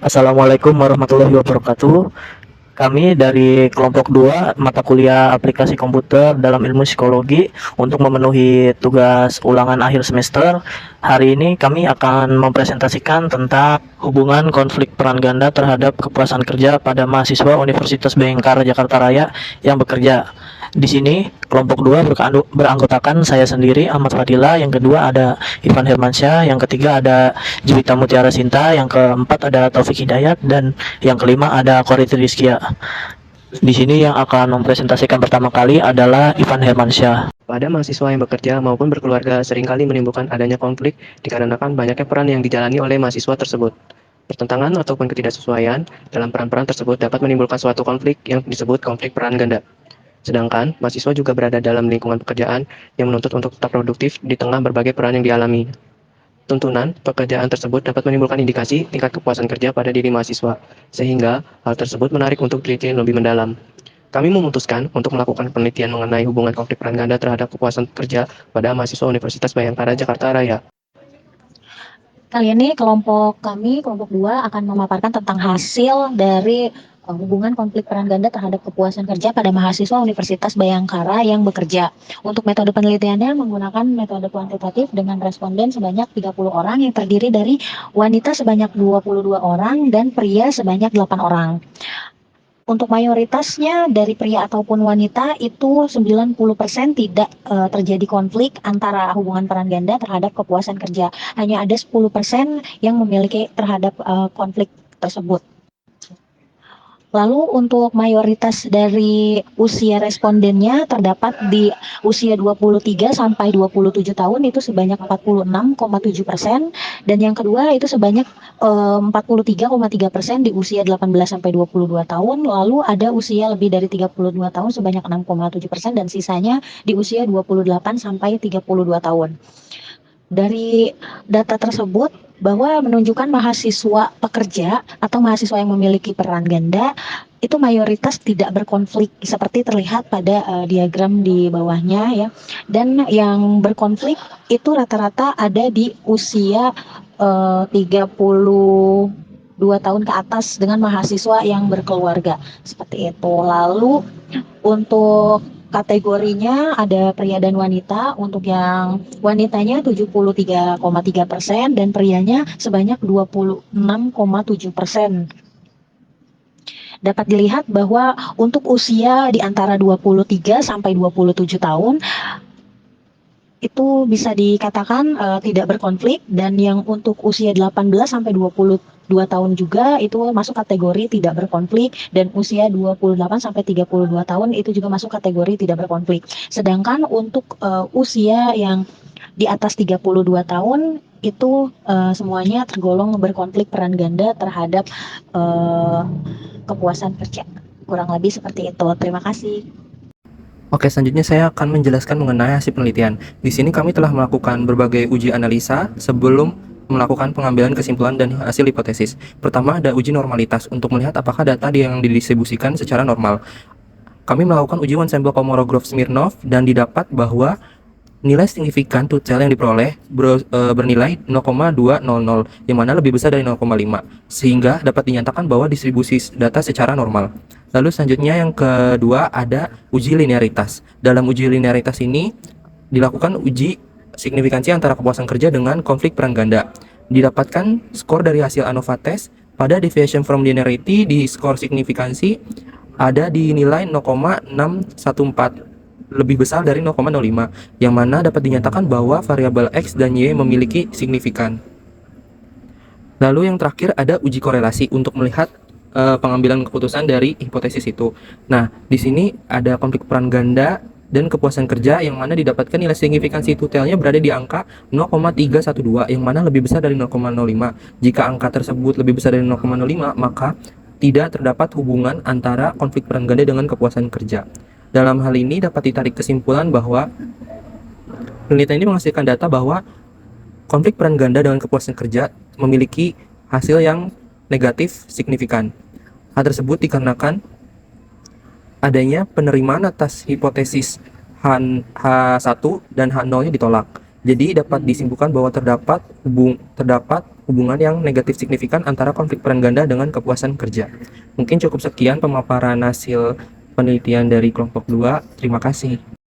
Assalamualaikum warahmatullahi wabarakatuh. Kami dari kelompok 2 mata kuliah aplikasi komputer dalam ilmu psikologi untuk memenuhi tugas ulangan akhir semester. Hari ini kami akan mempresentasikan tentang hubungan konflik peran ganda terhadap kepuasan kerja pada mahasiswa Universitas Bhayangkara Jakarta Raya yang bekerja. Di sini kelompok 2 beranggotakan saya sendiri Ahmad Fadila, yang kedua ada Ivan Hermansyah, yang ketiga ada Juwita Mutiara Sinta, yang keempat ada Taufik Hidayat, dan yang kelima ada Koriti Rizkia. Di sini yang akan mempresentasikan pertama kali adalah Ivan Hermansyah. Pada mahasiswa yang bekerja maupun berkeluarga seringkali menimbulkan adanya konflik dikarenakan banyaknya peran yang dijalani oleh mahasiswa tersebut. Pertentangan ataupun ketidaksesuaian dalam peran-peran tersebut dapat menimbulkan suatu konflik yang disebut konflik peran ganda. Sedangkan mahasiswa juga berada dalam lingkungan pekerjaan yang menuntut untuk tetap produktif di tengah berbagai peran yang dialami. Tuntunan pekerjaan tersebut dapat menimbulkan indikasi tingkat kepuasan kerja pada diri mahasiswa, sehingga hal tersebut menarik untuk teliti lebih mendalam. Kami memutuskan untuk melakukan penelitian mengenai hubungan konflik peran ganda terhadap kepuasan kerja pada mahasiswa Universitas Bhayangkara Jakarta Raya. Kali ini kelompok 2 akan memaparkan tentang hasil dari hubungan konflik peran ganda terhadap kepuasan kerja pada mahasiswa Universitas Bhayangkara yang bekerja. Untuk metode penelitiannya menggunakan metode kuantitatif dengan responden sebanyak 30 orang yang terdiri dari wanita sebanyak 22 orang dan pria sebanyak 8 orang. Untuk mayoritasnya dari pria ataupun wanita itu 90% tidak terjadi konflik antara hubungan peran ganda terhadap kepuasan kerja. Hanya ada 10% yang memiliki terhadap konflik tersebut. Lalu untuk mayoritas dari usia respondennya terdapat di usia 23 sampai 27 tahun itu sebanyak 46,7%, dan yang kedua itu sebanyak 43,3% di usia 18 sampai 22 tahun, lalu ada usia lebih dari 32 tahun sebanyak 6,7%, dan sisanya di usia 28 sampai 32 tahun. Dari data tersebut bahwa menunjukkan mahasiswa pekerja atau mahasiswa yang memiliki peran ganda itu mayoritas tidak berkonflik seperti terlihat pada diagram di bawahnya ya. Dan yang berkonflik itu rata-rata ada di usia 32 tahun ke atas dengan mahasiswa yang berkeluarga seperti itu. Lalu untuk kategorinya ada pria dan wanita. Untuk yang wanitanya 73,3% dan prianya sebanyak 26,7%. Dapat dilihat bahwa untuk usia di antara 23 sampai 27 tahun itu bisa dikatakan tidak berkonflik, dan yang untuk usia 18 sampai 22 tahun juga itu masuk kategori tidak berkonflik, dan usia 28 sampai 32 tahun itu juga masuk kategori tidak berkonflik. Sedangkan untuk usia yang di atas 32 tahun itu semuanya tergolong berkonflik peran ganda terhadap kepuasan kerja. Kurang lebih seperti itu. Terima kasih. Oke, selanjutnya saya akan menjelaskan mengenai hasil penelitian. Di sini kami telah melakukan berbagai uji analisa sebelum melakukan pengambilan kesimpulan dan hasil hipotesis. Pertama, ada uji normalitas untuk melihat apakah data yang didistribusikan secara normal. Kami melakukan uji one sample Komorogov Smirnov dan didapat bahwa nilai signifikan total yang diperoleh bernilai 0,200, yang mana lebih besar dari 0,5, sehingga dapat dinyatakan bahwa distribusi data secara normal. Lalu selanjutnya yang kedua ada uji linearitas. Dalam uji linearitas ini dilakukan uji signifikansi antara kepuasan kerja dengan konflik peran ganda. Didapatkan skor dari hasil ANOVA test pada deviation from linearity di skor signifikansi ada di nilai 0,614, lebih besar dari 0,05, yang mana dapat dinyatakan bahwa variabel X dan Y memiliki signifikan. Lalu yang terakhir ada uji korelasi untuk melihat pengambilan keputusan dari hipotesis itu. Nah, di sini ada konflik peran ganda dan kepuasan kerja, yang mana didapatkan nilai signifikansi totalnya berada di angka 0,312, yang mana lebih besar dari 0,05. Jika angka tersebut lebih besar dari 0,05, maka tidak terdapat hubungan antara konflik peran ganda dengan kepuasan kerja. Dalam hal ini dapat ditarik kesimpulan bahwa penelitian ini menghasilkan data bahwa konflik peran ganda dengan kepuasan kerja memiliki hasil yang negatif signifikan. Hal tersebut dikarenakan adanya penerimaan atas hipotesis H1 dan H0-nya ditolak. Jadi dapat disimpulkan bahwa terdapat hubungan yang negatif signifikan antara konflik peran ganda dengan kepuasan kerja. Mungkin cukup sekian pemaparan hasil penelitian dari kelompok 2. Terima kasih.